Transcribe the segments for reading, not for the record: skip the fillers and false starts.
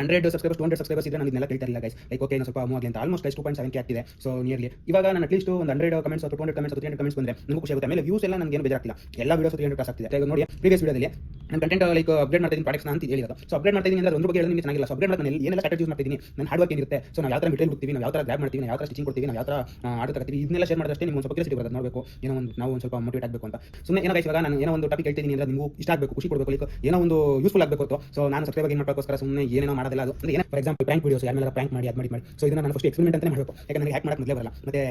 100 subscribers 200 subscribers ಇದ್ರೆ ನಾನು ಇದನ್ನೆಲ್ಲ ಕೇಳ್ತಾ ಇಲ್ಲ ಗೈಸ್. ಲೈಕ್ ಓಕೆ ಸ್ವಲ್ಪ ಮೂವ್ ಆಗಲಿ ಅಂತ ಆಲ್ಮೋಸ್ಟ್ ಗೈಸ್ 2.7k ಆಗ್ತಿದೆ. ಸೊ ನಿಯರ್ಲಿ ಇವಾಗ ನಾನು ಅಟ್ಲೀಸ್ಟ್ ಒಂದು 100 ಕಮೆಂಟ್ಸ್ ಅಥವಾ 200 ಕಮೆಂಟ್ಸ್ ಅಥವಾ 300 ಕಮೆಂಟ್ಸ್ ಬಂದರೆ ನನಗೂ ಖುಷಿ ಆಗುತ್ತೆ. ಆಮೇಲೆ ವ್ಯೂಸ್ ಎಲ್ಲ ನನಗೆ ಏನು ಬೇಜಾರಾಗ್ತಿಲ್ಲ, ಎಲ್ಲ ವೀಡಿಯೋಸ್ 300 ಕ್ರಾಸ್ ಆಗ್ತಿದೆ. ಈಗ ನೋಡಿ ಪ್ರೀವಿಯಸ್ ವೀಡಿಯೋದಲ್ಲಿ ನಾನು ಕಂಟೆಂಟ್ ಲೈಕ್ ಅಪ್ಡೇಟ್ ಮಾಡ್ತಾ ಇದ್ದೀನಿ ಪ್ರಾಡಕ್ಟ್ಸ್ನ ಅಂತ ಹೇಳಿರೋದು. ಸೊ ಅಪ್ಡೇಟ್ ಮಾಡ್ತಾ ಇದ್ದೀನಿ ಅಂದ್ರೆ ಒಂದು ಬಗ್ಗೆ ಹೇಳೋದು ನಿಮಗೆ ಚೆನ್ನಾಗಿಲ್ಲ. ಸೊ ಅಪ್ಡೇಟ್ ಮಾಡಿ ನಾನು ಏನೆಲ್ಲ ಸ್ಟ್ರಾಟಜಿ ಯೂಸ್ ಮಾಡ್ತಾ ಇದ್ದೀನಿ, ನನ್ನ ಹಾರ್ಡ್ ವರ್ಕ್ ಏನಿರುತ್ತೆ, ಸೊ ನಾವು ಯಾವ ಥರ ಮೆಟೀರಿಯಲ್ ಹೋಗ್ತೀವಿ, ನಾವು ಯಾವ ಥರ ಗ್ರಾಬ್ ಮಾಡ್ತೀವಿ, ನಾವು ಯಾವ ಥರ ಸ್ಟಿಚಿಂಗ್ ಕೊಡ್ತೀವಿ, ನಾವು ಯಾವ ಥರ ಆರ್ಡರ್ ತಗೋತೀವಿ, ಇದನ್ನೆಲ್ಲ ಶೇರ್ ಮಾಡಿದಷ್ಟೇ ನಿಮ್ಗೆ ಒಂದು ಸ್ವಲ್ಪ ಕ್ಯೂರಿಯಾಸಿಟಿ ಬರುತ್ತೆ. ನೋಡಬೇಕು ಏನೋ ಒಂದು ನಾವು ಒಂದು ಸ್ವಲ್ಪ ಮೋಟಿವೇಟ್ ಆಗಬೇಕು ಅಂತ. ಸುಮ್ಮನೆ ಏನೋ ಗೈಸ್ ಇವಾಗ ನಾನು ಏನೋ ಒಂದು ಟಾಪಿಕ್ ಹೇಳ್ತೀನಿ ಅಂದ್ರೆ ನಿಮಗೂ ಇಷ್ಟ ಆಗಬೇಕು, ಖುಷಿ ಕೊಡಬೇಕು, ಲೈಕ್ ಏನೋ ಒಂದು ಯೂಸ್ಫುಲ್ ಆಗಬೇಕು ಅಂತ. ಸೊ ನಾನು ಸಬ್ಸ್ಕ್ರೈಬ್ ಏನು ಮಾಡಬೇಕೋಸ್ಕರ ಸುಮ್ಮನೆ ಏನೇನೋ ಮಾಡೋದಿಲ್ಲ. ಅದು ಅಂದ್ರೆ ಏನೋ ಫಾರ್ ಎಕ್ಸಾಂಪಲ್ ಪ್ರ್ಯಾಂಕ್ ವೀಡಿಯೋಸ್ ಯಾರ ಮೇಲೆ ಪ್ರ್ಯಾಂಕ್ ಮಾಡಿ ಅದು ಮಾಡಿ. ಸೊ ಇದನ್ನ ನಾನು ಫಸ್ಟ್ ಎಕ್ಸ್ಪೆರಿಮೆಂಟ್ ಅಂತಾನೆ ಮಾಡಬೇಕು, ಯಾಕಂದ್ರೆ ನನಗೆ ಹ್ಯಾಕ್ ಮಾಡಕ್ಕೆ ಮೊದಲೇ ಬರಲ್ಲ. ಮತ್ತೆ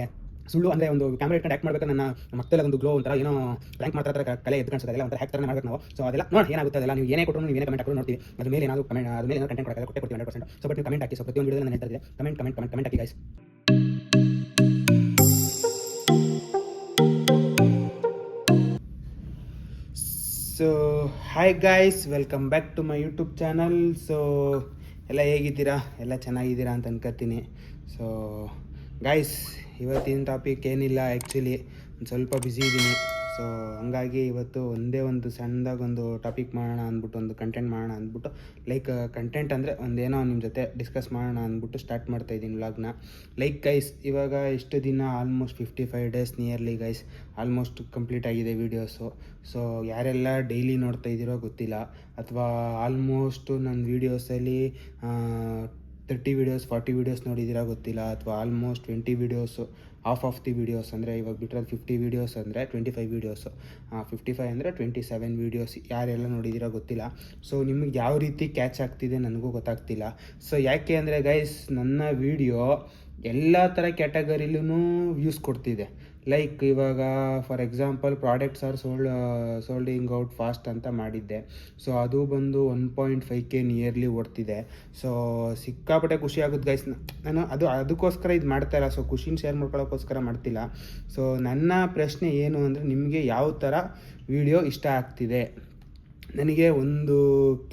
ಸುಳ್ಳು ಅಂದರೆ ಒಂದು ಕ್ಯಾಮ್ರಾ ಇಟ್ಕೊಂಡು ಆ್ಯಕ್ಟ್ ಮಾಡಬೇಕು, ನನ್ನ ಮಕ್ಕಳ ಒಂದು ಗ್ಲೋ ಒಂಥರ ಏನೋ ಪ್ರ್ಯಾಂಕ್ ಮಾಡ್ತಾ ಕಲೆ ಎದ್ದು ಕಾಣಿಸೋದಿಲ್ಲ, ಒಂಥರ ಹ್ಯಾಕ್ ಥರನೇ ಮಾಡಬೇಕು ನಾವು. ಸೊ ಅದೆಲ್ಲ ನೋಡಿ ಏನಾಗುತ್ತೆ ಅದೆಲ್ಲ ನೀವು ಏನೇ ಕೊಟ್ಟರು ನೀವು ಏನೇ ಕಮೆಂಟ್ ಹಾಕೊಂಡು ನೋಡ್ತೀವಿ, ಅದ್ರ ಮೇಲೆ ಏನಾದರೂ ಕಮೆಂಟ್ ಅದ್ರ ಮೇಲೆ ಏನೋ ಕಂಟೆಂಟ್ ಕೊಟ್ಟೆ ಕೊಡ್ತೀವಿ 100%. ಸೊ ಬಟ್ ನೀವು ಕಮೆಂಟ್ ಹಾಕಿ. ಸೊ ಪ್ರತಿಯೊಂದು ವಿಡಿಯೋದಲ್ಲಿ ನಾನು ಹೇಳ್ತಾ ಇದ್ದೆ ಕಮೆಂಟ್ ಹಾಕಿ guys. So hi guys, welcome back to my YouTube channel. So ಎಲ್ಲ ಹೇಗಿದ್ದೀರಾ, ಎಲ್ಲ ಚೆನ್ನಾಗಿದ್ದೀರಾ ಅಂತ ಅನ್ಕೋತೀನಿ. ಸೊ ಗೈಸ್ ಇವತ್ತಿನ ಟಾಪಿಕ್ ಏನಿಲ್ಲ, ಆ್ಯಕ್ಚುಲಿ ಒಂದು ಸ್ವಲ್ಪ ಬ್ಯುಸಿ ಇದ್ದೀನಿ. ಸೊ ಹಂಗಾಗಿ ಇವತ್ತು ಒಂದೇ ಒಂದು ಸಣ್ಣದಾಗಿ ಒಂದು ಟಾಪಿಕ್ ಮಾಡೋಣ ಅಂದ್ಬಿಟ್ಟು, ಒಂದು ಕಂಟೆಂಟ್ ಮಾಡೋಣ ಅಂದ್ಬಿಟ್ಟು, ಲೈಕ್ ಕಂಟೆಂಟ್ ಅಂದರೆ ಒಂದೇನೋ ನಿಮ್ಮ ಜೊತೆ ಡಿಸ್ಕಸ್ ಮಾಡೋಣ ಅಂದ್ಬಿಟ್ಟು ಸ್ಟಾರ್ಟ್ ಮಾಡ್ತಾಯಿದ್ದೀನಿ ವ್ಲಾಗ್ನ. ಲೈಕ್ ಗೈಸ್ ಇವಾಗ ಇಷ್ಟು ದಿನ almost 55 days nearly guys almost complete ಆಗಿದೆ ವೀಡಿಯೋಸು. ಸೊ ಯಾರೆಲ್ಲ ಡೈಲಿ ನೋಡ್ತಾ ಇದ್ದೀರೋ ಗೊತ್ತಿಲ್ಲ, ಅಥವಾ ಆಲ್ಮೋಸ್ಟು ನನ್ನ ವೀಡಿಯೋಸಲ್ಲಿ 30 ವೀಡಿಯೋಸ್ 40 ವೀಡಿಯೋಸ್ ನೋಡಿದ್ದೀರಾ ಗೊತ್ತಿಲ್ಲ, ಅಥವಾ almost 20 videos of the videos ಅಂದರೆ ಇವಾಗ ಬಿಟ್ಟಿರೋದು 50 ವೀಡಿಯೋಸ್ ಅಂದರೆ 25 ವೀಡಿಯೋಸು, 55 ಅಂದರೆ 27 ವೀಡಿಯೋಸ್ ಯಾರೆಲ್ಲ ನೋಡಿದ್ದೀರಾ ಗೊತ್ತಿಲ್ಲ. ಸೊ ನಿಮಗೆ ಯಾವ ರೀತಿ ಕ್ಯಾಚ್ ಆಗ್ತಿದೆ ನನಗೂ ಗೊತ್ತಾಗ್ತಿಲ್ಲ. ಸೊ ಯಾಕೆ ಅಂದರೆ ಗೈಸ್ ನನ್ನ ವೀಡಿಯೋ ಎಲ್ಲ ಥರ ಕ್ಯಾಟಗರಿಲೂ ವ್ಯೂಸ್ ಕೊಡ್ತಿದೆ. ಲೈಕ್ ಇವಾಗ ಫಾರ್ ಎಕ್ಸಾಂಪಲ್ ಪ್ರಾಡಕ್ಟ್ಸ್ ಆರ್ ಸೋಲ್ಡಿಂಗ್ ಔಟ್ ಫಾಸ್ಟ್ ಅಂತ ಮಾಡಿದ್ದೆ. ಸೊ ಅದು ಬಂದು 1.5k ನಿಯರ್ಲಿ ಓಡ್ತಿದೆ. ಸೊ ಸಿಕ್ಕಾಪಟ್ಟೆ ಖುಷಿ ಆಗುತ್ತೆ ಗೈಸ್. ನಾನು ಅದಕ್ಕೋಸ್ಕರ ಇದು ಮಾಡ್ತಾ ಇಲ್ಲ, ಸೊ ಖುಷಿನ ಶೇರ್ ಮಾಡ್ಕೊಳ್ಳೋಕ್ಕೋಸ್ಕರ ಮಾಡ್ತಿಲ್ಲ. ಸೊ ನನ್ನ ಪ್ರಶ್ನೆ ಏನು ಅಂದರೆ ನಿಮಗೆ ಯಾವ ಥರ ವಿಡಿಯೋ ಇಷ್ಟ ಆಗ್ತಿದೆ, ನನಗೆ ಒಂದು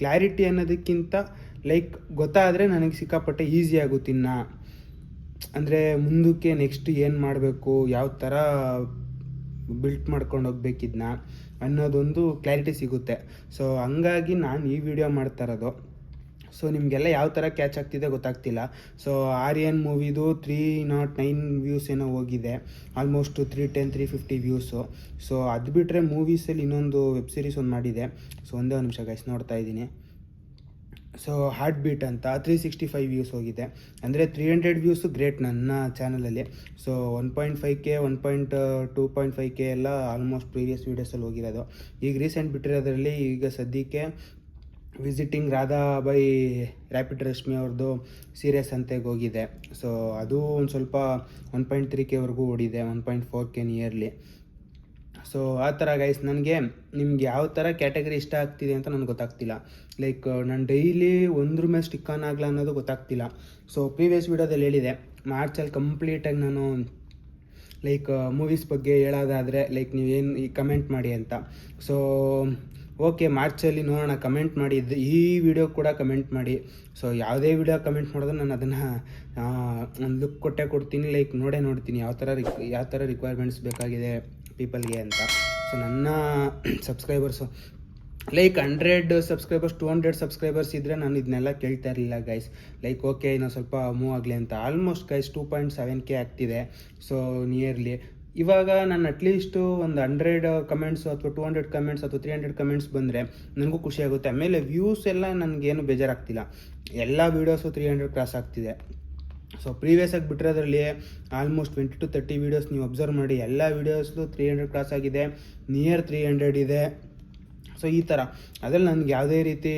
ಕ್ಲಾರಿಟಿ ಅನ್ನೋದಕ್ಕಿಂತ ಲೈಕ್ ಗೊತ್ತಾದರೆ ನನಗೆ ಸಿಕ್ಕಾಪಟ್ಟೆ ಈಸಿ ಆಗುತ್ತಿನ್ನ, ಅಂದರೆ ಮುಂದಕ್ಕೆ ನೆಕ್ಸ್ಟ್ ಏನು ಮಾಡಬೇಕು, ಯಾವ ಥರ ಬಿಲ್ಟ್ ಮಾಡ್ಕೊಂಡು ಹೋಗ್ಬೇಕಿದ್ನ ಅನ್ನೋದೊಂದು ಕ್ಲಾರಿಟಿ ಸಿಗುತ್ತೆ. ಸೊ ಹಂಗಾಗಿ ನಾನು ಈ ವಿಡಿಯೋ ಮಾಡ್ತಾ ಇರೋದು. ಸೊ ನಿಮಗೆಲ್ಲ ಯಾವ ಥರ ಕ್ಯಾಚ್ ಆಗ್ತಿದೆ ಗೊತ್ತಾಗ್ತಿಲ್ಲ. ಸೊ ಆರ್ಯನ್ ಮೂವಿದು 309 ವ್ಯೂಸ್ ಏನೋ ಹೋಗಿದೆ, ಆಲ್ಮೋಸ್ಟ್ 310 350 ವ್ಯೂಸು. ಸೊ ಅದು ಬಿಟ್ಟರೆ ಮೂವೀಸಲ್ಲಿ ಇನ್ನೊಂದು ವೆಬ್ ಸೀರೀಸ್ ಒಂದು ಮಾಡಿದೆ. ಸೊ ಒಂದೇ ಒಂದು ನಿಮಿಷ ಗೈಸ್ ನೋಡ್ತಾ ಇದ್ದೀನಿ. ಸೊ ಹಾರ್ಟ್ ಬೀಟ್ ಅಂತ 365 ವ್ಯೂಸ್ ಹೋಗಿದೆ, ಅಂದರೆ 300 ವ್ಯೂಸು ಗ್ರೇಟ್ ನನ್ನ ಚಾನಲಲ್ಲಿ. ಸೊ 1.5k 2.5k ಎಲ್ಲ ಆಲ್ಮೋಸ್ಟ್ ಪ್ರೀವಿಯಸ್ ವೀಡಿಯೋಸಲ್ಲಿ ಹೋಗಿರೋದು. ಈಗ ರೀಸೆಂಟ್ ಬಿಟ್ಟಿರೋದ್ರಲ್ಲಿ ಈಗ ಸದ್ಯಕ್ಕೆ visiting Radha by rapid Rashmi ಅವ್ರದ್ದು ಸೀರಿಯಸ್ ಅಂತೆಗೆ ಹೋಗಿದೆ. ಸೊ ಅದು ಒಂದು ಸ್ವಲ್ಪ 1.3k ವರೆಗೂ ಓಡಿದೆ, 1.4k ನಿಯರ್ಲಿ. ಸೊ ಆ ಥರ ಗೈಸ್ ನನಗೆ ನಿಮ್ಗೆ ಯಾವ ಥರ ಕ್ಯಾಟಗರಿ ಇಷ್ಟ ಆಗ್ತಿದೆ ಅಂತ ನನಗೆ ಗೊತ್ತಾಗ್ತಿಲ್ಲ. ಲೈಕ್ ನಾನು ಡೈಲಿ ಒಂದ್ರ ಮೇಲೆ ಸ್ಟಿಕ್ ಆನ್ ಆಗಲ್ಲ ಅನ್ನೋದು ಗೊತ್ತಾಗ್ತಿಲ್ಲ. ಸೊ ಪ್ರೀವಿಯಸ್ ವೀಡಿಯೋದಲ್ಲಿ ಹೇಳಿದೆ ಮಾರ್ಚಲ್ಲಿ ಕಂಪ್ಲೀಟಾಗಿ ನಾನು ಲೈಕ್ ಮೂವೀಸ್ ಬಗ್ಗೆ ಹೇಳೋದಾದರೆ ಲೈಕ್ ನೀವೇನು ಈ ಕಮೆಂಟ್ ಮಾಡಿ ಅಂತ. ಸೊ ಓಕೆ ಮಾರ್ಚಲ್ಲಿ ನೋಡೋಣ, ಕಮೆಂಟ್ ಮಾಡಿ, ಈ ವಿಡಿಯೋ ಕೂಡ ಕಮೆಂಟ್ ಮಾಡಿ. ಸೊ ಯಾವುದೇ ವಿಡಿಯೋ ಕಮೆಂಟ್ ಮಾಡಿದ್ರೆ ನಾನು ಅದನ್ನು ಒಂದು ಲುಕ್ ಕೊಡ್ತೀನಿ, ಲೈಕ್ ನೋಡ್ತೀನಿ ಯಾವ ಥರ ರಿಕ್ವೈರ್ಮೆಂಟ್ಸ್ ಬೇಕಾಗಿದೆ ಪೀಪಲ್ಗೆ ಅಂತ. ಸೊ ನನ್ನ ಸಬ್ಸ್ಕ್ರೈಬರ್ಸು ಲೈಕ್ 100 ಸಬ್ಸ್ಕ್ರೈಬರ್ಸ್ 200 ಸಬ್ಸ್ಕ್ರೈಬರ್ಸ್ ಇದ್ದರೆ ನಾನು ಇದನ್ನೆಲ್ಲ ಕೇಳ್ತಾ ಇರಲಿಲ್ಲ ಗೈಸ್. ಲೈಕ್ ಓಕೆ ಇನ್ನೂ ಸ್ವಲ್ಪ ಮೂವ್ ಆಗಲಿ ಅಂತ. ಆಲ್ಮೋಸ್ಟ್ ಗೈಸ್ 2.7k ಆಗ್ತಿದೆ. ಸೊ ನಿಯರ್ಲಿ ಇವಾಗ ನಾನು ಅಟ್ಲೀಸ್ಟು ಒಂದು 100 ಕಮೆಂಟ್ಸು ಅಥವಾ 200 ಕಮೆಂಟ್ಸ್ ಅಥವಾ 300 ಕಮೆಂಟ್ಸ್ ಬಂದರೆ ನನಗೂ ಖುಷಿ ಆಗುತ್ತೆ. ಆಮೇಲೆ ವ್ಯೂಸ್ ಎಲ್ಲ ನನಗೇನು ಬೇಜಾರಾಗ್ತಿಲ್ಲ, ಎಲ್ಲ ವೀಡಿಯೋಸು 300 ಕ್ರಾಸ್ ಆಗ್ತಿದೆ. ಸೊ ಪ್ರೀವಿಯಸ್ಸಾಗಿ ಬಿಟ್ಟಿರೋದ್ರಲ್ಲಿ ಆಲ್ಮೋಸ್ಟ್ 20 to 30 ವೀಡಿಯೋಸ್ ನೀವು ಅಬ್ಸರ್ವ್ ಮಾಡಿ, ಎಲ್ಲ ವೀಡಿಯೋಸ್ದು 300 ಕ್ರಾಸ್ ಆಗಿದೆ, ನಿಯರ್ 300 ಇದೆ. ಸೊ ಈ ಥರ ಅದ್ರಲ್ಲಿ ನನಗೆ ಯಾವುದೇ ರೀತಿ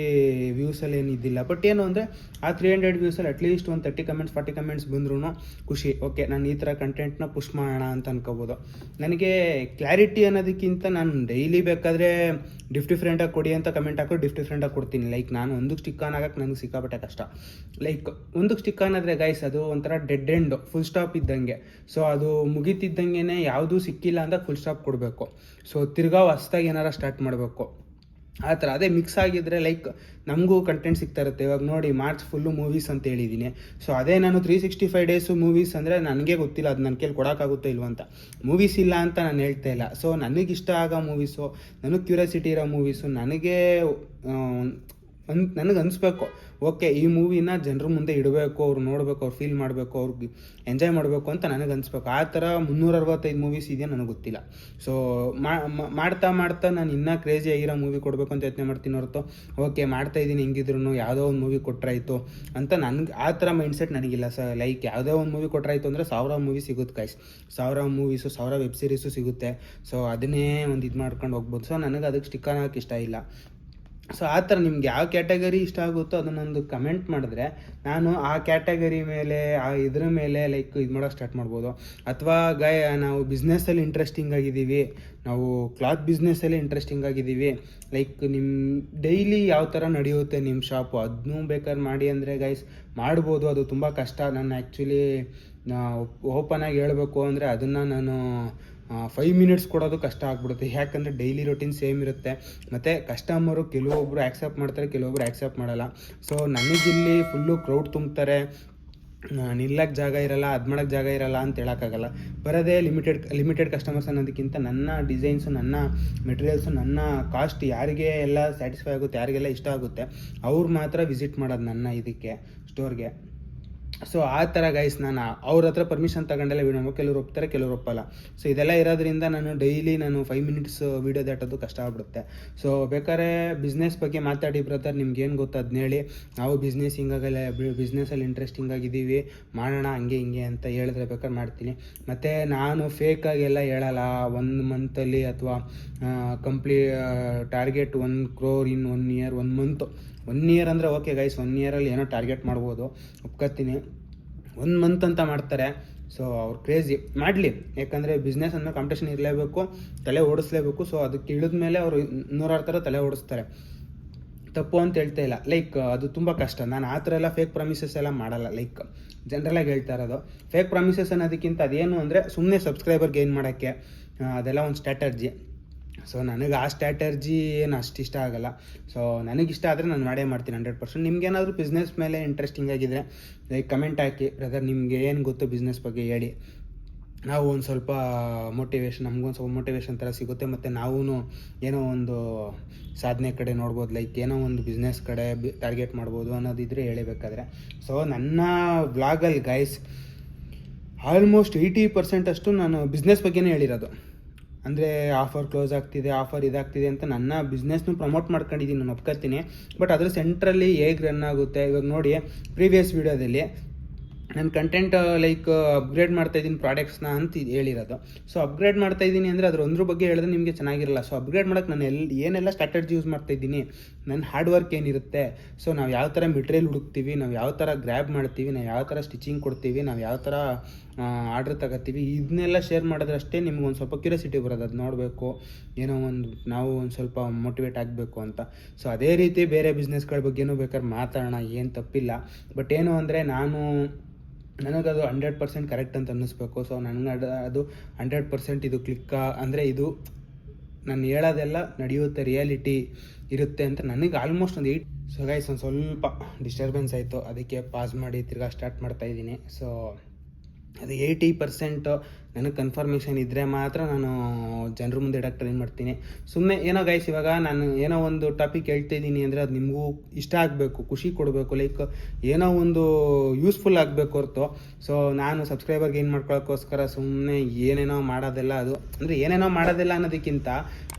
ವ್ಯೂಸಲ್ಲಿ ಏನಿದ್ದಿಲ್ಲ. ಬಟ್ ಏನು ಅಂದರೆ ಆ 300 ವ್ಯೂಸಲ್ಲಿ ಅಟ್ಲೀಸ್ಟ್ ಒಂದು 30 ಕಮೆಂಟ್ಸ್ 40 ಕಮೆಂಟ್ಸ್ ಬಂದ್ರೂ ಖುಷಿ. ಓಕೆ ನಾನು ಈ ಥರ ಕಂಟೆಂಟ್ನ ಪುಷ್ ಮಾಡೋಣ ಅಂತ ಅನ್ಕೋಬೋದು. ನನಗೆ ಕ್ಲಾರಿಟಿ ಅನ್ನೋದಕ್ಕಿಂತ ನಾನು ಡೈಲಿ ಬೇಕಾದರೆ ಡಿಫ್ರೆಂಟಾಗಿ ಕೊಡಿ ಅಂತ ಕಮೆಂಟ್ ಹಾಕೋ ಡಿಫ್ರೆಂಟಾಗಿ ಕೊಡ್ತೀನಿ. ಲೈಕ್ ನಾನು ಒಂದಕ್ಕೆ ಸ್ಟಿಕ್ ಆನ್ ಆಗೋಕ್ಕೆ ನನಗೆ ಸಿಕ್ಕಾಪಟ್ಟೆ ಕಷ್ಟ. ಲೈಕ್ ಒಂದಕ್ಕೆ ಸ್ಟಿಕ್ ಆನ್ ಆದರೆ ಗೈಸ್ ಅದು ಒಂಥರ ಡೆಡ್ ಎಂಡ್, ಫುಲ್ ಸ್ಟಾಪ್ ಇದ್ದಂಗೆ. ಸೊ ಅದು ಮುಗಿತಿದ್ದಂಗೆ ಯಾವುದೂ ಸಿಕ್ಕಿಲ್ಲ ಅಂತ ಫುಲ್ ಸ್ಟಾಪ್ ಕೊಡಬೇಕು. ಸೊ ತಿರ್ಗಾ ಹೊಸ್ದಾಗಿ ಏನಾರ ಸ್ಟಾರ್ಟ್ ಮಾಡಬೇಕು ಆ ಥರ. ಅದೇ ಮಿಕ್ಸ್ ಆಗಿದ್ದರೆ ಲೈಕ್ ನಮಗೂ ಕಂಟೆಂಟ್ ಸಿಗ್ತಾ ಇರುತ್ತೆ. ಇವಾಗ ನೋಡಿ ಮಾರ್ಚ್ ಫುಲ್ಲು ಮೂವೀಸ್ ಅಂತ ಹೇಳಿದ್ದೀನಿ. ಸೊ ಅದೇ ನಾನು 365 ಡೇಸು ಮೂವೀಸ್ ಅಂದರೆ ನನಗೆ ಗೊತ್ತಿಲ್ಲ ಅದು ನನ್ನ ಕೈಲಿ ಕೊಡೋಕ್ಕಾಗುತ್ತೋ ಇಲ್ವ ಅಂತ. ಮೂವೀಸ್ ಇಲ್ಲ ಅಂತ ನಾನು ಹೇಳ್ತಾ ಇಲ್ಲ. ಸೊ ನನಗಿಷ್ಟ ಆಗೋ ಮೂವೀಸು, ನನಗೆ ಕ್ಯೂರಿಯಾಸಿಟಿ ಇರೋ ಮೂವೀಸು, ನನಗೆ ಅನಿಸ್ಬೇಕು ಓಕೆ ಈ ಮೂವಿನ ಜನರ ಮುಂದೆ ಇಡಬೇಕು, ಅವ್ರು ನೋಡಬೇಕು, ಅವ್ರು ಫೀಲ್ ಮಾಡಬೇಕು, ಅವ್ರಿಗೆ ಎಂಜಾಯ್ ಮಾಡಬೇಕು ಅಂತ ನನಗೆ ಅನಿಸ್ಬೇಕು. ಆ ಥರ 365 ಮೂವೀಸ್ ಇದೆಯಾ ನನಗೆ ಗೊತ್ತಿಲ್ಲ. ಸೊ ಮಾಡ್ತಾ ಮಾಡ್ತಾ ನಾನು ಇನ್ನೂ ಕ್ರೇಜಿ ಆಗಿರೋ ಮೂವಿ ಕೊಡಬೇಕು ಅಂತ ಯತ್ನ ಮಾಡ್ತೀನಿ ಹೊರತು ಓಕೆ ಮಾಡ್ತಾಯಿದ್ದೀನಿ ಹೆಂಗಿದ್ರು ಯಾವುದೋ ಒಂದು ಮೂವಿ ಕೊಟ್ಟರಾಯ್ತು ಅಂತ ನನಗೆ ಆ ಥರ ಮೈಂಡ್ಸೆಟ್ ನನಗಿಲ್ಲ. ಲೈಕ್ ಯಾವುದೋ ಒಂದು ಮೂವಿ ಕೊಟ್ಟರಾಯ್ತು ಅಂದರೆ 1000 ಮೂವಿ ಸಿಗುತ್ತೆ ಗೈಸ್, 1000 ಮೂವೀಸು 1000 ವೆಬ್ ಸೀರೀಸು ಸಿಗುತ್ತೆ. ಸೊ ಅದನ್ನೇ ಒಂದು ಇದು ಮಾಡ್ಕೊಂಡು ಹೋಗ್ಬೋದು. ಸೊ ನನಗೆ ಅದಕ್ಕೆ ಸ್ಟಿಕ್ ಅನ್ನೋಕ್ಕೆ ಇಷ್ಟ ಇಲ್ಲ. ಸೊ ಆ ಥರ ನಿಮ್ಗೆ ಯಾವ ಕ್ಯಾಟಗರಿ ಇಷ್ಟ ಆಗುತ್ತೋ ಅದನ್ನೊಂದು ಕಮೆಂಟ್ ಮಾಡಿದ್ರೆ ನಾನು ಆ ಕ್ಯಾಟಗರಿ ಮೇಲೆ ಆ ಇದ್ರ ಮೇಲೆ ಲೈಕ್ ಇದು ಮಾಡೋಕ್ಕೆ ಸ್ಟಾರ್ಟ್ ಮಾಡ್ಬೋದು. ಅಥವಾ ನಾವು ಬಿಸ್ನೆಸ್ಸಲ್ಲಿ ಇಂಟ್ರೆಸ್ಟಿಂಗ್ ಆಗಿದ್ದೀವಿ, ನಾವು ಕ್ಲಾತ್ ಬಿಸ್ನೆಸ್ಸಲ್ಲಿ ಇಂಟ್ರೆಸ್ಟಿಂಗ್ ಆಗಿದ್ದೀವಿ, ಲೈಕ್ ನಿಮ್ಮ ಡೈಲಿ ಯಾವ ಥರ ನಡೆಯುತ್ತೆ ನಿಮ್ಮ ಶಾಪು ಅದನ್ನೂ ಬೇಕಾದ್ರೆ ಮಾಡಿ ಅಂದರೆ ಗೈಸ್ ಮಾಡ್ಬೋದು. ಅದು ತುಂಬ ಕಷ್ಟ. ನಾನು ಆ್ಯಕ್ಚುಲಿ ಓಪನಾಗಿ ಹೇಳಬೇಕು ಅಂದರೆ ಅದನ್ನು ನಾನು 5 ಮಿನಿಟ್ಸ್ ಕೊಡೋದು ಕಷ್ಟ ಆಗ್ಬಿಡುತ್ತೆ. ಯಾಕಂದರೆ ಡೈಲಿ ರೊಟೀನ್ ಸೇಮ್ ಇರುತ್ತೆ. ಮತ್ತು ಕಸ್ಟಮರು ಕೆಲವೊಬ್ಬರು ಆ್ಯಕ್ಸೆಪ್ಟ್ ಮಾಡ್ತಾರೆ, ಕೆಲವೊಬ್ಬರು ಆ್ಯಕ್ಸೆಪ್ಟ್ ಮಾಡಲ್ಲ. ಸೊ ನನಗಿಲ್ಲಿ ಫುಲ್ಲು ಕ್ರೌಡ್ ತುಂಬ್ತಾರೆ, ನಿಲ್ಲಕ್ಕೆ ಜಾಗ ಇರಲ್ಲ, ಅದು ಮಾಡೋಕ್ಕೆ ಜಾಗ ಇರಲ್ಲ ಅಂತ ಹೇಳೋಕ್ಕಾಗಲ್ಲ. ಬರೋದೇ ಲಿಮಿಟೆಡ್ ಕಸ್ಟಮರ್ಸ್ ಅನ್ನೋದಕ್ಕಿಂತ ನನ್ನ ಡಿಸೈನ್ಸು, ನನ್ನ ಮೆಟೀರಿಯಲ್ಸು, ನನ್ನ ಕಾಸ್ಟ್ ಯಾರಿಗೆ ಎಲ್ಲ ಸ್ಯಾಟಿಸ್ಫೈ ಆಗುತ್ತೆ, ಯಾರಿಗೆಲ್ಲ ಇಷ್ಟ ಆಗುತ್ತೆ ಅವ್ರು ಮಾತ್ರ ವಿಸಿಟ್ ಮಾಡೋದು ನನ್ನ ಇದಕ್ಕೆ ಸ್ಟೋರ್ಗೆ. ಸೊ ಆ ಥರ ಗೈಸ್ ನಾನು ಅವ್ರ ಹತ್ರ ಪರ್ಮಿಷನ್ ತಗೊಂಡೆಲ್ಲ ವೀಡಿಯೋ ಮಾಡ್ಬೇಕು. ಕೆಲವ್ರು ಒಪ್ತಾರೆ, ಕೆಲವ್ರು ಒಪ್ಪಲ್ಲ. ಸೊ ಇದೆಲ್ಲ ಇರೋದ್ರಿಂದ ನಾನು ಡೈಲಿ 5 ಮಿನಿಟ್ಸ್ ವೀಡಿಯೋ ದಾಟೋದು ಕಷ್ಟ ಆಗ್ಬಿಡುತ್ತೆ. ಸೊ ಬೇಕಾದ್ರೆ ಬಿಸ್ನೆಸ್ ಬಗ್ಗೆ ಮಾತಾಡಿ ಬ್ರದರ್, ನಿಮ್ಗೇನು ಗೊತ್ತು ಅದನ್ನ ಹೇಳಿ, ನಾವು ಬಿಸ್ನೆಸ್ ಹಿಂಗಾಗಲ್ಲ, ಬಿಸ್ನೆಸ್ಸಲ್ಲಿ ಇಂಟ್ರೆಸ್ಟಿಂಗ್ ಆಗಿದ್ದೀವಿ, ಮಾಡೋಣ ಹಂಗೆ ಹಿಂಗೆ ಅಂತ ಹೇಳಿದ್ರೆ ಬೇಕಾದ್ರೆ ಮಾಡ್ತೀನಿ. ಮತ್ತು ನಾನು ಫೇಕಾಗೆಲ್ಲ ಹೇಳಲ್ಲ. 1 ಮಂತಲ್ಲಿ ಅಥವಾ ಟಾರ್ಗೆಟ್ 1 crore ಇನ್ 1 year, 1 month. 1 year ಅಂದರೆ ಓಕೆ ಗೈಸ್, 1 yeaರಲ್ಲಿ ಏನೋ ಟಾರ್ಗೆಟ್ ಮಾಡ್ಬೋದು, ಒಪ್ಕೊತೀನಿ. 1 month ಅಂತ ಮಾಡ್ತಾರೆ. ಸೊ ಅವ್ರು ಕ್ರೇಜಿ ಮಾಡಲಿ, ಯಾಕಂದರೆ ಬಿಸ್ನೆಸ್ ಅಂದರೆ ಕಾಂಪಿಟೇಷನ್ ಇರಲೇಬೇಕು, ತಲೆ ಓಡಿಸ್ಲೇಬೇಕು. ಸೊ ಅದಕ್ಕೆ ಇಳಿದ ಮೇಲೆ ಅವರು 100 ಥರ ತಲೆ ಓಡಿಸ್ತಾರೆ, ತಪ್ಪು ಅಂತ ಹೇಳ್ತಾ ಇಲ್ಲ. ಲೈಕ್ ಅದು ತುಂಬ ಕಷ್ಟ. ನಾನು ಆ ಥರ ಎಲ್ಲ ಫೇಕ್ ಪ್ರಾಮಿಸಸ್ ಎಲ್ಲ ಮಾಡಲ್ಲ. ಲೈಕ್ ಜನರಲಾಗಿ ಹೇಳ್ತಾ ಇರೋದು ಫೇಕ್ ಪ್ರಾಮಿಸಸ್ ಅನ್ನೋದಕ್ಕಿಂತ ಅದೇನು ಅಂದರೆ ಸುಮ್ಮನೆ ಸಬ್ಸ್ಕ್ರೈಬರ್ ಗೇನ್ ಮಾಡೋಕ್ಕೆ, ಅದೆಲ್ಲ ಒಂದು ಸ್ಟ್ರಾಟರ್ಜಿ. ಸೊ ನನಗೆ ಆ ಸ್ಟ್ರಾಟರ್ಜಿ ಏನು ಅಷ್ಟು ಇಷ್ಟ ಆಗೋಲ್ಲ. ಸೊ ನನಗಿಷ್ಟ ಆದರೆ ನಾನು ಮಾಡೇ ಮಾಡ್ತೀನಿ 100%. ನಿಮ್ಗೇನಾದರೂ ಬಿಸ್ನೆಸ್ ಮೇಲೆ ಇಂಟ್ರೆಸ್ಟಿಂಗ್ ಆಗಿದ್ದರೆ ಲೈಕ್ ಕಮೆಂಟ್ ಹಾಕಿ, ಬ್ರದರ್ ನಿಮಗೆ ಏನು ಗೊತ್ತು ಬಿಸ್ನೆಸ್ ಬಗ್ಗೆ ಹೇಳಿ, ನಾವು ಒಂದು ಸ್ವಲ್ಪ ನಮಗೊಂದು ಸ್ವಲ್ಪ ಮೋಟಿವೇಶನ್ ಥರ ಸಿಗುತ್ತೆ. ಮತ್ತು ನಾವೂ ಏನೋ ಒಂದು ಸಾಧನೆ ಕಡೆ ನೋಡ್ಬೋದು, ಲೈಕ್ ಏನೋ ಒಂದು ಬಿಸ್ನೆಸ್ ಕಡೆ ಟಾರ್ಗೆಟ್ ಮಾಡ್ಬೋದು ಅನ್ನೋದಿದ್ರೆ ಹೇಳಬೇಕಾದ್ರೆ. ಸೊ ನನ್ನ ವ್ಲಾಗಲ್ಲಿ ಗೈಸ್ ಆಲ್ಮೋಸ್ಟ್ 80% ಅಷ್ಟು ನಾನು ಬಿಸ್ನೆಸ್ ಬಗ್ಗೆನೇ ಹೇಳಿರೋದು. ಅಂದರೆ ಆಫರ್ ಕ್ಲೋಸ್ ಆಗ್ತಿದೆ, ಆಫರ್ ಇದಾಗ್ತಿದೆ ಅಂತ ನನ್ನ ಬಿಸ್ನೆಸ್ನು ಪ್ರಮೋಟ್ ಮಾಡ್ಕೊಂಡಿದ್ದೀನಿ, ನಾನು ಒಪ್ಕೊತೀನಿ. ಬಟ್ ಅದ್ರ ಸೆಂಟ್ರಲ್ಲಿ ಹೇಗೆ ರನ್ ಆಗುತ್ತೆ ಇವಾಗ ನೋಡಿ. ಪ್ರೀವಿಯಸ್ ವೀಡಿಯೋದಲ್ಲಿ ನಾನು ಕಂಟೆಂಟ್ ಲೈಕ್ ಅಪ್ಗ್ರೇಡ್ ಮಾಡ್ತಾಯಿದ್ದೀನಿ ಪ್ರಾಡಕ್ಟ್ಸ್ನ ಅಂತ ಹೇಳಿರೋದು. ಸೊ ಅಪ್ಗ್ರೇಡ್ ಮಾಡ್ತಾಯಿದ್ದೀನಿ ಅಂದರೆ ಅದ್ರ ಬಗ್ಗೆ ಹೇಳಿದ್ರೆ ನಿಮಗೆ ಚೆನ್ನಾಗಿರಲ್ಲ. ಸೊ ಅಪ್ಗ್ರೇಡ್ ಮಾಡೋಕ್ಕೆ ನಾನು ಏನೆಲ್ಲ ಸ್ಟ್ರಾಟರ್ಜಿ ಯೂಸ್ ಮಾಡ್ತಾಯಿದ್ದೀನಿ, ನನ್ನ ಹಾರ್ಡ್ ವರ್ಕ್ ಏನಿರುತ್ತೆ, ಸೊ ನಾವು ಯಾವ ಥರ ಮೆಟೀರಿಯಲ್ ಹುಡುಕ್ತೀವಿ, ನಾವು ಯಾವ ಥರ ಗ್ರ್ಯಾಬ್ ಮಾಡ್ತೀವಿ, ನಾವು ಯಾವ ಥರ ಸ್ಟಿಚಿಂಗ್ ಕೊಡ್ತೀವಿ, ನಾವು ಯಾವ ಥರ ಆರ್ಡ್ರ್ ತಗೋತೀವಿ, ಇದನ್ನೆಲ್ಲ ಶೇರ್ ಮಾಡಿದ್ರೆ ಅಷ್ಟೇ ನಿಮ್ಗೊಂದು ಸ್ವಲ್ಪ ಕ್ಯೂರಿಯಾಸಿಟಿ ಬರೋದು. ಅದು ನೋಡಬೇಕು, ಏನೋ ಒಂದು ನಾವು ಒಂದು ಸ್ವಲ್ಪ ಮೋಟಿವೇಟ್ ಆಗಬೇಕು ಅಂತ. ಸೊ ಅದೇ ರೀತಿ ಬೇರೆ ಬಿಸ್ನೆಸ್ಗಳ ಬಗ್ಗೆನೂ ಬೇಕಾದ್ರೆ ಮಾತಾಡೋಣ, ಏನು ತಪ್ಪಿಲ್ಲ. ಬಟ್ ಏನು ಅಂದರೆ ನನಗದು 100% ಕರೆಕ್ಟ್ ಅಂತ ಅನ್ನಿಸ್ಬೇಕು. ಸೊ ನನಗೆ ಅದು 100% ಇದು ಅಂದರೆ ಇದು ನಾನು ಹೇಳೋದೆಲ್ಲ ನಡೆಯುತ್ತೆ, ರಿಯಾಲಿಟಿ ಇರುತ್ತೆ ಅಂತ ನನಗೆ ಆಲ್ಮೋಸ್ಟ್ ಒಂದು 8. ಸೊ ಗೈಸ್ ಒಂದು ಸ್ವಲ್ಪ ಡಿಸ್ಟರ್ಬೆನ್ಸ್ ಆಯಿತು, ಅದಕ್ಕೆ ಪಾಸ್ ಮಾಡಿ ತಿರ್ಗಾ ಸ್ಟಾರ್ಟ್ ಮಾಡ್ತಾಯಿದ್ದೀನಿ. ಸೊ ಅದು 80% ನನಗೆ ಕನ್ಫರ್ಮೇಷನ್ ಇದ್ದರೆ ಮಾತ್ರ ನಾನು ಜನರ ಮುಂದೆ ಇಡೋಕ್ಕೆ ಟ್ರೈ ಮಾಡ್ತೀನಿ. ಸುಮ್ಮನೆ ಏನೋ ಗೈಸ್ ಇವಾಗ ನಾನು ಏನೋ ಒಂದು ಟಾಪಿಕ್ ಹೇಳ್ತಾಯಿದ್ದೀನಿ ಅಂದರೆ ಅದು ನಿಮಗೂ ಇಷ್ಟ ಆಗಬೇಕು, ಖುಷಿ ಕೊಡಬೇಕು, ಲೈಕ್ ಏನೋ ಒಂದು ಯೂಸ್ಫುಲ್ ಆಗಬೇಕು ಹೊರತು. ಸೊ ನಾನು ಸಬ್ಸ್ಕ್ರೈಬರ್ ಗೇನ್ ಮಾಡ್ಕೊಳ್ಳೋಕ್ಕೋಸ್ಕರ ಸುಮ್ಮನೆ ಏನೇನೋ ಮಾಡೋದೆಲ್ಲ, ಅದು ಅಂದರೆ ಏನೇನೋ ಮಾಡೋದಿಲ್ಲ ಅನ್ನೋದಕ್ಕಿಂತ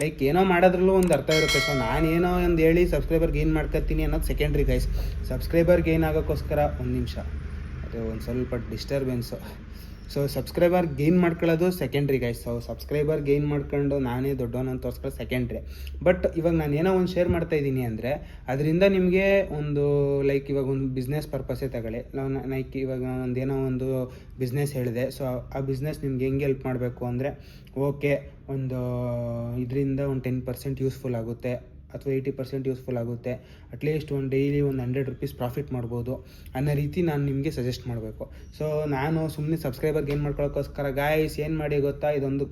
ಲೈಕ್ ಏನೋ ಮಾಡೋದ್ರಲ್ಲೂ ಒಂದು ಅರ್ಥ ಇರುತ್ತೆ. ಸೊ ನಾನೇನೋ ಒಂದು ಹೇಳಿ ಸಬ್ಸ್ಕ್ರೈಬರ್ ಗೇನ್ ಮಾಡ್ಕೊತೀನಿ ಅನ್ನೋದು ಸೆಕೆಂಡ್ರಿ ಗೈಸ್. ಸಬ್ಸ್ಕ್ರೈಬರ್ ಗೇನ್ ಆಗೋಕ್ಕೋಸ್ಕರ ಒಂದು ನಿಮಿಷ, ಅದು ಒಂದು ಸ್ವಲ್ಪ ಡಿಸ್ಟರ್ಬೆನ್ಸು. ಸೊ ಸಬ್ಸ್ಕ್ರೈಬರ್ ಗೇನ್ ಮಾಡ್ಕೊಳ್ಳೋದು secondary guys. So subscriber gain ಮಾಡ್ಕೊಂಡು ನಾನೇ ದೊಡ್ಡವನು ಅಂತ ತೋರಿಸ್ಕೊಳ್ಳೋ ಸೆಕೆಂಡ್ರಿ. ಬಟ್ ಇವಾಗ ನಾನು ಏನೋ ಒಂದು ಶೇರ್ ಮಾಡ್ತಾಯಿದ್ದೀನಿ ಅಂದರೆ ಅದರಿಂದ ನಿಮಗೆ ಒಂದು ಲೈಕ್ ಇವಾಗ ಒಂದು ಬಿಸ್ನೆಸ್ ಪರ್ಪಸ್ಸೇ ತಗೊಳ್ಳಿ. ಲೈಕ್ ಇವಾಗ ಏನೋ ಒಂದು ಬಿಸ್ನೆಸ್ ಹೇಳಿದೆ. ಸೊ ಆ ಬಿಸ್ನೆಸ್ ನಿಮ್ಗೆ ಹೆಂಗೆ ಹೆಲ್ಪ್ ಮಾಡಬೇಕು ಅಂದರೆ ಓಕೆ ಒಂದು ಇದರಿಂದ ಒಂದು 10% ಯೂಸ್ಫುಲ್ ಆಗುತ್ತೆ ಅಥವಾ 80% ಯೂಸ್ಫುಲ್ ಆಗುತ್ತೆ, ಅಟ್ಲೀಸ್ಟ್ ಒಂದು ಡೈಲಿ ಒಂದು 100 rupees ಪ್ರಾಫಿಟ್ ಮಾಡ್ಬೋದು ಅನ್ನೋ ರೀತಿ ನಾನು ನಿಮಗೆ ಸಜೆಸ್ಟ್ ಮಾಡಬೇಕು. ಸೊ ನಾನು ಸುಮ್ಮನೆ ಸಬ್ಸ್ಕ್ರೈಬರ್ ಗೇನ್ ಮಾಡ್ಕೊಳ್ಳೋಕ್ಕೋಸ್ಕರ ಗಾಯ್ಸ್ ಏನು ಮಾಡಿ ಗೊತ್ತಾ, ಇದೊಂದು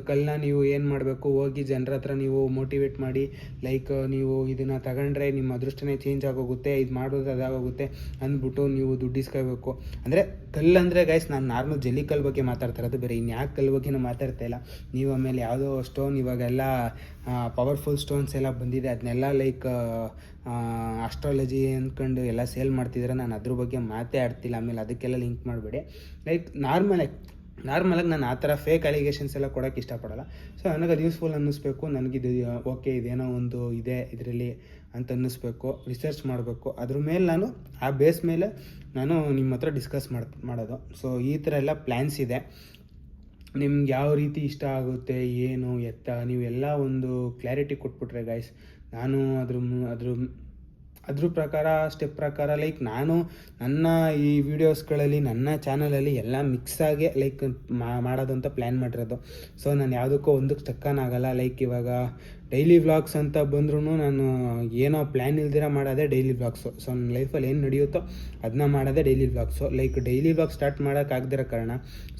ಕಲ್ಲನ್ನ ನೀವು ಏನು ಮಾಡಬೇಕು, ಹೋಗಿ ಜನರ ಹತ್ರ ನೀವು ಮೋಟಿವೇಟ್ ಮಾಡಿ, ಲೈಕ್ ನೀವು ಇದನ್ನು ತಗೊಂಡ್ರೆ ನಿಮ್ಮ ಅದೃಷ್ಟನೇ ಚೇಂಜ್ ಆಗೋಗುತ್ತೆ, ಇದು ಮಾಡೋದು ಅದಾಗೋಗುತ್ತೆ ಅಂದ್ಬಿಟ್ಟು ನೀವು ದುಡ್ಡು ಇಸ್ಕೋಬೇಕು. ಅಂದರೆ ಕಲ್ಲಂದರೆ ಗೈಸ್ ನಾನು ನಾರ್ಮಲ್ ಜಲ್ಲಿ ಕಲ್ಲು ಬಗ್ಗೆ ಮಾತಾಡ್ತಾ ಇರೋದು, ಬೇರೆ ಇನ್ಯಾಕೆ ಕಲ್ಲು ಬಗ್ಗೆ ಮಾತಾಡ್ತಾ ಇಲ್ಲ. ನೀವು ಆಮೇಲೆ ಯಾವುದೋ ಸ್ಟೋನ್ ಇವಾಗೆಲ್ಲ ಪವರ್ಫುಲ್ ಸ್ಟೋನ್ಸ್ ಫೋನ್ಸ್ ಎಲ್ಲ ಬಂದಿದೆ, ಅದನ್ನೆಲ್ಲ ಲೈಕ್ ಅಸ್ಟ್ರಾಲಜಿ ಅಂದ್ಕೊಂಡು ಎಲ್ಲ ಸೇಲ್ ಮಾಡ್ತಿದ್ದಾರೆ. ನಾನು ಅದ್ರ ಬಗ್ಗೆ ಮಾತೇ ಆಡ್ತಿಲ್ಲ, ಆಮೇಲೆ ಅದಕ್ಕೆಲ್ಲ ಲಿಂಕ್ ಮಾಡಬೇಡಿ. ಲೈಕ್ ನಾರ್ಮಲಾಗಿ ನಾನು ಆ ಥರ ಫೇಕ್ ಅಲಿಗೇಷನ್ಸ್ ಎಲ್ಲ ಕೊಡೋಕ್ಕೆ ಇಷ್ಟಪಡಲ್ಲ. ಸೊ ನನಗೆ ಅದು ಯೂಸ್ಫುಲ್ ಅನ್ನಿಸ್ಬೇಕು, ನನಗಿದು ಓಕೆ ಇದೇನೋ ಒಂದು ಇದೆ ಇದರಲ್ಲಿ ಅಂತ ಅನ್ನಿಸ್ಬೇಕು, ರಿಸರ್ಚ್ ಮಾಡಬೇಕು, ಅದ್ರ ಮೇಲೆ ನಾನು ಆ ಬೇಸ್ ಮೇಲೆ ನಾನು ನಿಮ್ಮ ಹತ್ರ ಡಿಸ್ಕಸ್ ಮಾಡೋದು. ಸೊ ಈ ಥರ ಎಲ್ಲ ಪ್ಲ್ಯಾನ್ಸ್ ಇದೆ. ನಿಮ್ಗೆ ಯಾವ ರೀತಿ ಇಷ್ಟ ಆಗುತ್ತೆ, ಏನು ಎತ್ತ, ನೀವೆಲ್ಲ ಒಂದು ಕ್ಲಾರಿಟಿ ಕೊಟ್ಬಿಟ್ರೆ ಗೈಸ್, ನಾನು ಅದ್ರ ಪ್ರಕಾರ ಸ್ಟೆಪ್ ಪ್ರಕಾರ ಲೈಕ್ ನಾನು ನನ್ನ ಈ ವಿಡಿಯೋಸ್ಗಳಲ್ಲಿ ನನ್ನ ಚಾನಲಲ್ಲಿ ಎಲ್ಲ ಮಿಕ್ಸಾಗೆ ಲೈಕ್ ಮಾಡೋದಂತ ಪ್ಲ್ಯಾನ್ ಮಾಡಿರೋದು. ಸೊ ನಾನು ಯಾವುದಕ್ಕೂ ಒಂದಕ್ಕೆ ಸ್ಟಕ್ಕನಾಗಲ್ಲ. ಲೈಕ್ ಇವಾಗ ಡೈಲಿ ವ್ಲಾಗ್ಸ್ ಅಂತ ಬಂದ್ರೂ ನಾನು ಏನೋ ಪ್ಲ್ಯಾನ್ ಇಲ್ದಿರ ಮಾಡೋದೇ ಡೈಲಿ ವ್ಲಾಗ್ಸು. ಸೊ ನನ್ನ ಲೈಫಲ್ಲಿ ಏನು ನಡೆಯುತ್ತೋ ಅದನ್ನ ಮಾಡೋದೇ daily vlogs. Like daily vlog start ಮಾಡೋಕ್ಕಾಗದಿರೋ ಕಾರಣ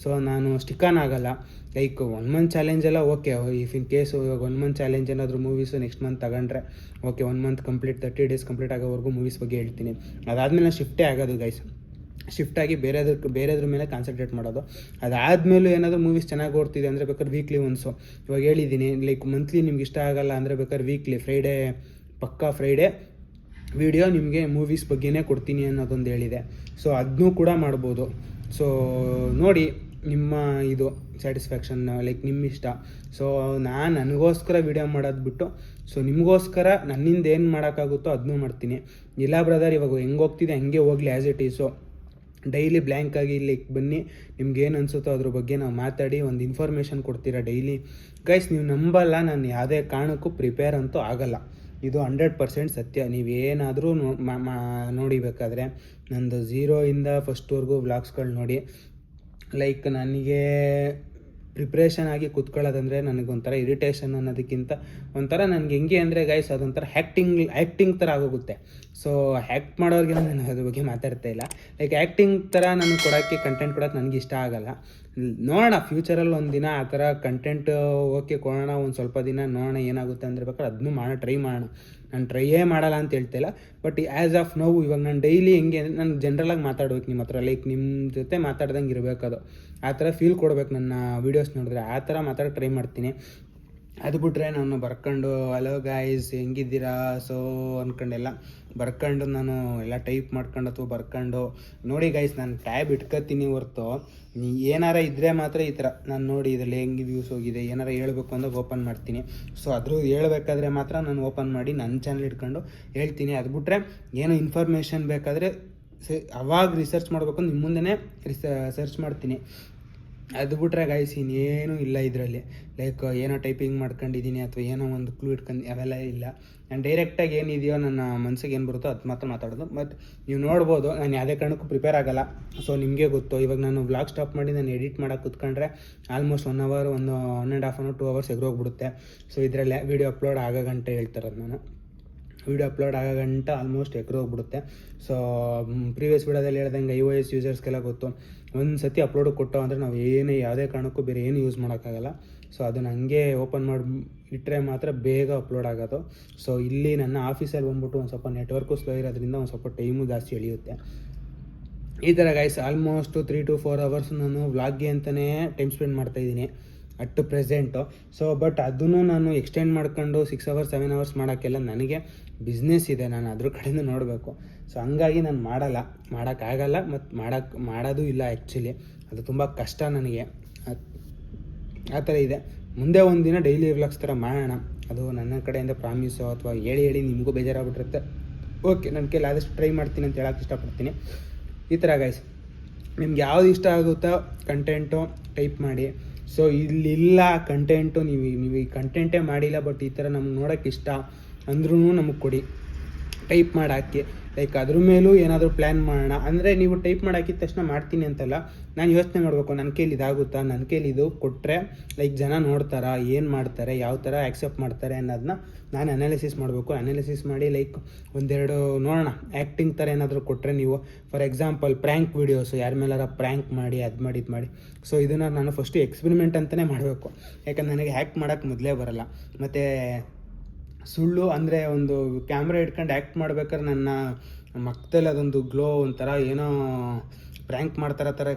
ಸೊ ನಾನು ಸ್ಟಿಕ್ಕನಾಗಲ್ಲ. ಲೈಕ್ 1 ಮಂತ್ ಚಾಲೆಂಜ್ ಎಲ್ಲ ಓಕೆ, ಇಫ್ ಇನ್ ಕೇಸು ಇವಾಗ 1 ಮಂತ್ ಚಾಲೆಂಜ್ ಏನಾದರೂ ಮೂವೀಸು ನೆಕ್ಸ್ಟ್ ಮಂತ್ ತಗೊಂಡ್ರೆ okay, 1 month complete 30 days complete ಆಗೋವರೆಗೂ ಮೂವೀಸ್ ಬಗ್ಗೆ ಹೇಳ್ತೀನಿ. ಅದಾದಮೇಲೆ ಶಿಫ್ಟೇ ಆಗೋದು ಗೈಸ್, ಶಿಫ್ಟಾಗಿ ಬೇರೆದ್ರ ಮೇಲೆ ಕಾನ್ಸಂಟ್ರೇಟ್ ಮಾಡೋದು. ಅದಾದಮೇಲೂ ಏನಾದರೂ ಮೂವೀಸ್ ಚೆನ್ನಾಗಿ ಓಡ್ತಿದೆ ಅಂದರೆ ಬೇಕಾದ್ರೆ ವೀಕ್ಲಿ ಒನ್ಸು, ಇವಾಗ ಹೇಳಿದ್ದೀನಿ ಲೈಕ್ ಮಂತ್ಲಿ ನಿಮ್ಗೆ ಇಷ್ಟ ಆಗಲ್ಲ ಅಂದರೆ ಬೇಕಾದ್ರೆ ವೀಕ್ಲಿ ಫ್ರೈಡೇ ವಿಡಿಯೋ ನಿಮಗೆ ಮೂವೀಸ್ ಬಗ್ಗೆನೇ ಕೊಡ್ತೀನಿ ಅನ್ನೋದೊಂದು ಹೇಳಿದೆ. ಸೊ ಅದನ್ನೂ ಕೂಡ ಮಾಡ್ಬೋದು. ಸೊ ನೋಡಿ ನಿಮ್ಮ ಇದು ಸ್ಯಾಟಿಸ್ಫ್ಯಾಕ್ಷನ್, ಲೈಕ್ ನಿಮ್ಮ ಇಷ್ಟ. ಸೊ ನನಗೋಸ್ಕರ ವಿಡಿಯೋ ಮಾಡೋದು ಬಿಟ್ಟು ಸೊ ನಿಮಗೋಸ್ಕರ ನನ್ನಿಂದ ಏನು ಮಾಡೋಕ್ಕಾಗುತ್ತೋ ಅದನ್ನೂ ಮಾಡ್ತೀನಿ. ಇಲ್ಲ ಬ್ರದರ್ ಇವಾಗ ಹೆಂಗೆ ಹೋಗ್ತಿದೆ ಹಂಗೆ ಹೋಗಲಿ as it Yesu, daily blank ಆಗಿ ಲೈಕ್ ಬನ್ನಿ, ನಿಮ್ಗೇನು ಅನಿಸುತ್ತೋ ಅದ್ರ ಬಗ್ಗೆ ನಾವು ಮಾತಾಡಿ ಒಂದು ಇನ್ಫಾರ್ಮೇಷನ್ ಕೊಡ್ತೀರಾ ಡೈಲಿ. ಗೈಸ್ ನೀವು ನಂಬಲ್ಲ, ನಾನು ಯಾವುದೇ ಕಾರಣಕ್ಕೂ ಪ್ರಿಪೇರ್ ಅಂತೂ ಆಗಲ್ಲ, ಇದು 100% ಸತ್ಯ. ನೀವೇನಾದರೂ ನೋಡಿಬೇಕಾದ್ರೆ ನಂದು 0 ಇಂದ ಫಸ್ಟ್ವರೆಗೂ ವ್ಲಾಗ್ಸ್ಗಳು ನೋಡಿ. ಲೈಕ್ ನನಗೆ ಪ್ರಿಪ್ರೇಷನ್ ಆಗಿ ಕೂತ್ಕೊಳ್ಳೋದಂದರೆ ನನಗೊಂಥರ ಇರಿಟೇಷನ್ ಅನ್ನೋದಕ್ಕಿಂತ ಒಂಥರ ನನಗೆ ಹೆಂಗೆ ಅಂದರೆ ಗೈಸ್ ಅದೊಂಥರ ಆ್ಯಕ್ಟಿಂಗ್ ಥರ ಆಗೋಗುತ್ತೆ. ಸೊ ಆ್ಯಕ್ಟ್ ಮಾಡೋರಿಗೆ ನಾನು ಅದ್ರ ಬಗ್ಗೆ ಮಾತಾಡ್ತಾ ಇಲ್ಲ. ಲೈಕ್ ಆ್ಯಕ್ಟಿಂಗ್ ಥರ ನನಗೆ ಕಂಟೆಂಟ್ ಕೊಡೋಕ್ಕೆ ನನಗೆ ಇಷ್ಟ ಆಗಲ್ಲ. ನೋಡೋಣ ಫ್ಯೂಚರಲ್ಲಿ ಒಂದು ದಿನ ಆ ಥರ ಕಂಟೆಂಟ್ ಓಕೆ ಕೊಡೋಣ, ಒಂದು ಸ್ವಲ್ಪ ದಿನ ನೋಡೋಣ ಏನಾಗುತ್ತೆ ಅಂದರೆ ಬೇಕಾದ್ರೆ ಅದನ್ನೂ ಟ್ರೈ ಮಾಡೋಣ. ನಾನು ಟ್ರೈಯೇ ಮಾಡಲ್ಲ ಅಂತ ಹೇಳ್ತಾಯಿಲ್ಲ, ಬಟ್ ಆ್ಯಸ್ ಆಫ್ ನೌ ಇವಾಗ ನಾನು ಡೈಲಿ ಹೆಂಗೆ ಅಂದರೆ ನಾನು ಜನರಲಾಗಿ ಮಾತಾಡ್ಬೇಕು ನಿಮ್ಮ ಹತ್ರ, ಲೈಕ್ ನಿಮ್ಮ ಜೊತೆ ಮಾತಾಡ್ದಂಗೆ ಇರಬೇಕದು, ಆ ಥರ ಫೀಲ್ ಕೊಡ್ಬೇಕು ನನ್ನ ವೀಡಿಯೋಸ್ ನೋಡಿದ್ರೆ, ಆ ಥರ ಮಾತಾಡೋಕ್ಕೆ ಟ್ರೈ ಮಾಡ್ತೀನಿ. ಅದು ಬಿಟ್ಟರೆ ನಾನು ಬರ್ಕೊಂಡು ಹಲೋ ಗಾಯ್ಸ್ ಹೆಂಗಿದ್ದೀರಾ ಸೊ ಅಂದ್ಕೊಂಡೆಲ್ಲ ಬರ್ಕೊಂಡು ನಾನು ಎಲ್ಲ ಟೈಪ್ ಮಾಡ್ಕೊಂಡು ಅಥವಾ ಬರ್ಕೊಂಡು ನೋಡಿ ಗೈಸ್, ನಾನು ಟ್ಯಾಬ್ ಇಟ್ಕೊತೀನಿ ಹೊರ್ತು ಏನಾರ ಇದ್ದರೆ ಮಾತ್ರ ಈ ಥರ ನಾನು ನೋಡಿ ಇದರಲ್ಲಿ ಹೆಂಗೆ ವ್ಯೂಸ್ ಹೋಗಿದೆ ಏನಾರ ಹೇಳ್ಬೇಕು ಅಂದಾಗ ಓಪನ್ ಮಾಡ್ತೀನಿ. ಸೊ ಅದ್ರ ಹೇಳ್ಬೇಕಾದ್ರೆ ಮಾತ್ರ ನಾನು ಓಪನ್ ಮಾಡಿ ನನ್ನ ಚಾನಲ್ ಇಟ್ಕೊಂಡು ಹೇಳ್ತೀನಿ. ಅದು ಬಿಟ್ಟರೆ ಏನೋ ಇನ್ಫಾರ್ಮೇಷನ್ ಬೇಕಾದರೆ ಅವಾಗ ರಿಸರ್ಚ್ ಮಾಡಬೇಕು ನಿಮ್ಮ ಮುಂದೆ ಸರ್ಚ್ ಮಾಡ್ತೀನಿ. ಅದು ಬಿಟ್ರೆ ಗೈಸ್ ಇನ್ನೇನೂ ಇಲ್ಲ ಇದರಲ್ಲಿ. ಲೈಕ್ ಏನೋ ಟೈಪಿಂಗ್ ಮಾಡ್ಕೊಂಡಿದ್ದೀನಿ ಅಥವಾ ಏನೋ ಒಂದು ಕ್ಲೂ ಇಟ್ಕೊಂಡು ಅವೆಲ್ಲ ಇಲ್ಲ. ನಾನು ಡೈರೆಕ್ಟಾಗಿ ಏನಿದೆಯೋ ನನ್ನ ಮನಸ್ಸಿಗೆ ಏನು ಬರುತ್ತೋ ಅದು ಮಾತ್ರ ಮಾತಾಡೋದು. ಮತ್ತು ನೀವು ನೋಡ್ಬೋದು ನಾನು ಯಾವುದೇ ಕಾರಣಕ್ಕೂ ಪ್ರಿಪೇರ್ ಆಗಲ್ಲ. ಸೊ ನಿಮಗೆ ಗೊತ್ತು, ಇವಾಗ ನಾನು ವ್ಲಾಗ್ ಸ್ಟಾಪ್ ಮಾಡಿ ನಾನು ಎಡಿಟ್ ಮಾಡೋಕ್ಕೆ ಕೂತ್ಕೊಂಡ್ರೆ ಆಲ್ಮೋಸ್ಟ್ 1 hour 1.5 hour 2 hours ಎಗ್ರೋಗ್ಬಿಡುತ್ತೆ. ಸೊ ಇದರಲ್ಲೇ ವೀಡಿಯೋ ಅಪ್ಲೋಡ್ ಆಗೋ ಗಂಟೆ ಹೇಳ್ತಾರದು ನಾನು, ವೀಡಿಯೋ ಅಪ್ಲೋಡ್ ಆಗೋ ಗಂಟೆ ಆಲ್ಮೋಸ್ಟ್ ಎಗ್ರೋಗ್ಬಿಡುತ್ತೆ. ಸೊ ಪ್ರೀವಿಯಸ್ ವೀಡಿಯೋದಲ್ಲಿ ಹೇಳ್ದಂಗೆ iOS ಯೂಸರ್ಸ್ಗೆಲ್ಲ ಗೊತ್ತು, ಒಂದು ಸತಿ ಅಪ್ಲೋಡ್ ಕೊಟ್ಟು ಅಂದರೆ ನಾವು ಯಾವುದೇ ಕಾರಣಕ್ಕೂ ಬೇರೆ ಏನು ಯೂಸ್ ಮಾಡೋಕ್ಕಾಗಲ್ಲ. ಸೊ ಅದನ್ನು ಹಂಗೆ ಓಪನ್ ಮಾಡಿ ಇಟ್ಟರೆ ಮಾತ್ರ ಬೇಗ ಅಪ್ಲೋಡ್ ಆಗೋದು. ಸೊ ಇಲ್ಲಿ ನನ್ನ ಆಫೀಸಲ್ಲಿ ಬಂದ್ಬಿಟ್ಟು ಒಂದು ಸ್ವಲ್ಪ ನೆಟ್ವರ್ಕು ಸ್ಲೋ ಇರೋದ್ರಿಂದ ಒಂದು ಸ್ವಲ್ಪ ಟೈಮು ಜಾಸ್ತಿ ಎಳೆಯುತ್ತೆ. ಈ ಥರ ಗೈಸ್ ಆಲ್ಮೋಸ್ಟ್ 3 to 4 hours ನಾನು ವ್ಲಾಗ್ಗೆ ಅಂತಲೇ ಟೈಮ್ ಸ್ಪೆಂಡ್ ಮಾಡ್ತಾಯಿದ್ದೀನಿ ಅಟ್ ಪ್ರೆಸೆಂಟು. ಸೊ ಬಟ್ ಅದನ್ನು ನಾನು ಎಕ್ಸ್ಟೆಂಡ್ ಮಾಡ್ಕೊಂಡು 6 hours 7 hours ಮಾಡೋಕ್ಕೆಲ್ಲ ನನಗೆ ಬಿಸ್ನೆಸ್ ಇದೆ, ನಾನು ಅದ್ರ ಕಡೆಯಿಂದ ನೋಡಬೇಕು. ಸೊ ಹಂಗಾಗಿ ನಾನು ಮಾಡೋಕ್ಕಾಗಲ್ಲ ಮತ್ತು ಮಾಡೋದು ಇಲ್ಲ. ಆ್ಯಕ್ಚುಲಿ ಅದು ತುಂಬ ಕಷ್ಟ ನನಗೆ, ಆ ಥರ ಇದೆ. ಮುಂದೆ ಒಂದು ದಿನ ಡೈಲಿ ವ್ಲಾಗ್ಸ್ ಥರ ಮಾಡೋಣ, ಅದು ನನ್ನ ಕಡೆಯಿಂದ ಪ್ರಾಮಿಸು ಅಥವಾ ಹೇಳಿ ನಿಮಗೂ ಬೇಜಾರಾಗ್ಬಿಟ್ಟಿರುತ್ತೆ. ಓಕೆ, ನನ್ನ ಕೈಲಿ ಆದಷ್ಟು ಟ್ರೈ ಮಾಡ್ತೀನಿ ಅಂತ ಹೇಳೋಕ್ಕೆ ಇಷ್ಟಪಡ್ತೀನಿ. ಈ ಥರ ಗೈಸ್ ನಿಮ್ಗೆ ಯಾವ್ದು ಇಷ್ಟ ಆಗುತ್ತೋ ಕಂಟೆಂಟು ಟೈಪ್ ಮಾಡಿ. ಸೊ ಇಲ್ಲಿಲ್ಲ ಕಂಟೆಂಟು, ನೀವು ಈ ಕಂಟೆಂಟೇ ಮಾಡಿಲ್ಲ ಬಟ್ ಈ ಥರ ನಮ್ಗೆ ನೋಡೋಕ್ಕೆ ಇಷ್ಟ ಅಂದ್ರೂ ನಮಗೆ ಕೊಡಿ, ಟೈಪ್ ಮಾಡಿ ಹಾಕಿ. ಲೈಕ್ ಅದ್ರ ಮೇಲೂ ಏನಾದರೂ ಪ್ಲ್ಯಾನ್ ಮಾಡೋಣ. ಅಂದರೆ ನೀವು ಟೈಪ್ ಮಾಡಿ ಹಾಕಿದ ತಕ್ಷಣ ಮಾಡ್ತೀನಿ ಅಂತಲ್ಲ, ನಾನು ಯೋಚನೆ ಮಾಡಬೇಕು ನನ್ನ ಕೈಲಿ ಇದಾಗುತ್ತಾ, ನನ್ನ ಕೈಲಿ ಇದು ಕೊಟ್ಟರೆ ಲೈಕ್ ಜನ ನೋಡ್ತಾರಾ, ಏನು ಮಾಡ್ತಾರೆ, ಯಾವ ಥರ ಆ್ಯಕ್ಸೆಪ್ಟ್ ಮಾಡ್ತಾರೆ ಅನ್ನೋದನ್ನ ನಾನು ಅನಾಲಿಸಿಸ್ ಮಾಡಬೇಕು. ಅನಾಲಿಸಿಸ್ ಮಾಡಿ ಲೈಕ್ ಒಂದೆರಡು ನೋಡೋಣ, ಆ್ಯಕ್ಟಿಂಗ್ ಥರ ಏನಾದರೂ ಕೊಟ್ಟರೆ ನೀವು ಫಾರ್ ಎಕ್ಸಾಂಪಲ್ ಪ್ರ್ಯಾಂಕ್ ವೀಡಿಯೋಸು, ಯಾರ ಮೇಲಾರ ಪ್ರ್ಯಾಂಕ್ ಮಾಡಿ ಅದು ಮಾಡಿ ಇದು ಮಾಡಿ. ಸೊ ಇದನ್ನು ನಾನು ಫಸ್ಟು ಎಕ್ಸ್ಪೆರಿಮೆಂಟ್ ಅಂತಲೇ ಮಾಡಬೇಕು, ಯಾಕಂದ್ರೆ ನನಗೆ ಹ್ಯಾಕ್ ಮಾಡೋಕ್ಕೆ ಮೊದಲೇ ಬರೋಲ್ಲ. ಮತ್ತು ಸುಳ್ಳು ಅಂದರೆ ಒಂದು ಕ್ಯಾಮ್ರಾ ಇಟ್ಕೊಂಡು ಆ್ಯಕ್ಟ್ ಮಾಡ್ಬೇಕಾದ್ರೆ ನನ್ನ ಮಕ್ಕದಲ್ಲಿ ಅದೊಂದು ಗ್ಲೋ ಒಂಥರ ಏನೋ ಪ್ರ್ಯಾಂಕ್ ಮಾಡ್ತಾರೋ ಥರ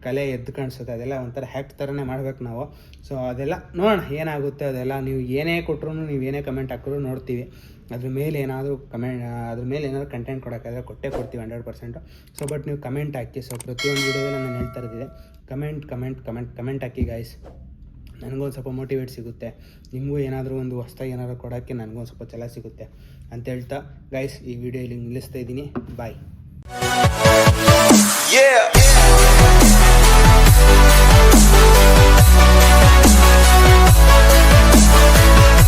ಕಲೆ ಎದ್ದು ಕಾಣಿಸುತ್ತೆ. ಅದೆಲ್ಲ ಒಂಥರ ಹ್ಯಾಕ್ ಥರನೇ ಮಾಡ್ಬೇಕು ನಾವು. ಸೊ ಅದೆಲ್ಲ ನೋಡೋಣ ಏನಾಗುತ್ತೆ. ಅದೆಲ್ಲ ನೀವು ಏನೇ ಕೊಟ್ಟರು, ನೀವು ಏನೇ ಕಮೆಂಟ್ ಹಾಕಿದ್ರು ನೋಡ್ತೀವಿ. ಅದ್ರ ಮೇಲೆ ಏನಾದರೂ ಕಂಟೆಂಟ್ ಕೊಡೋಕ್ಕಾದ್ರೆ ಕೊಟ್ಟೇ ಕೊಡ್ತೀವಿ 100%. ಸೊ ಬಟ್ ನೀವು ಕಮೆಂಟ್ ಹಾಕಿ. ಸೊ ಪ್ರತಿಯೊಂದು ವೀಡಿಯೋದಲ್ಲಿ ನಾನು ಹೇಳ್ತಾ ಇರೋದಿದೆ, ಕಮೆಂಟ್ ಹಾಕಿ ಗಾಯ್ಸ್. ನನಗೊಂದು ಸ್ವಲ್ಪ ಮೋಟಿವೇಟ್ ಸಿಗುತ್ತೆ, ನಿಮಗೂ ಏನಾದರೂ ಒಂದು ಹೊಸ್ದಾಗಿ ಏನಾದರೂ ಕೊಡೋಕ್ಕೆ ನನಗೊಂದು ಸ್ವಲ್ಪ ಛಲ ಸಿಗುತ್ತೆ ಅಂತ ಹೇಳ್ತಾ ಗೈಸ್ ಈ ವಿಡಿಯೋ ಇಲ್ಲಿ ನಿಲ್ಲಿಸ್ತಾ ಇದ್ದೀನಿ. ಬಾಯ್.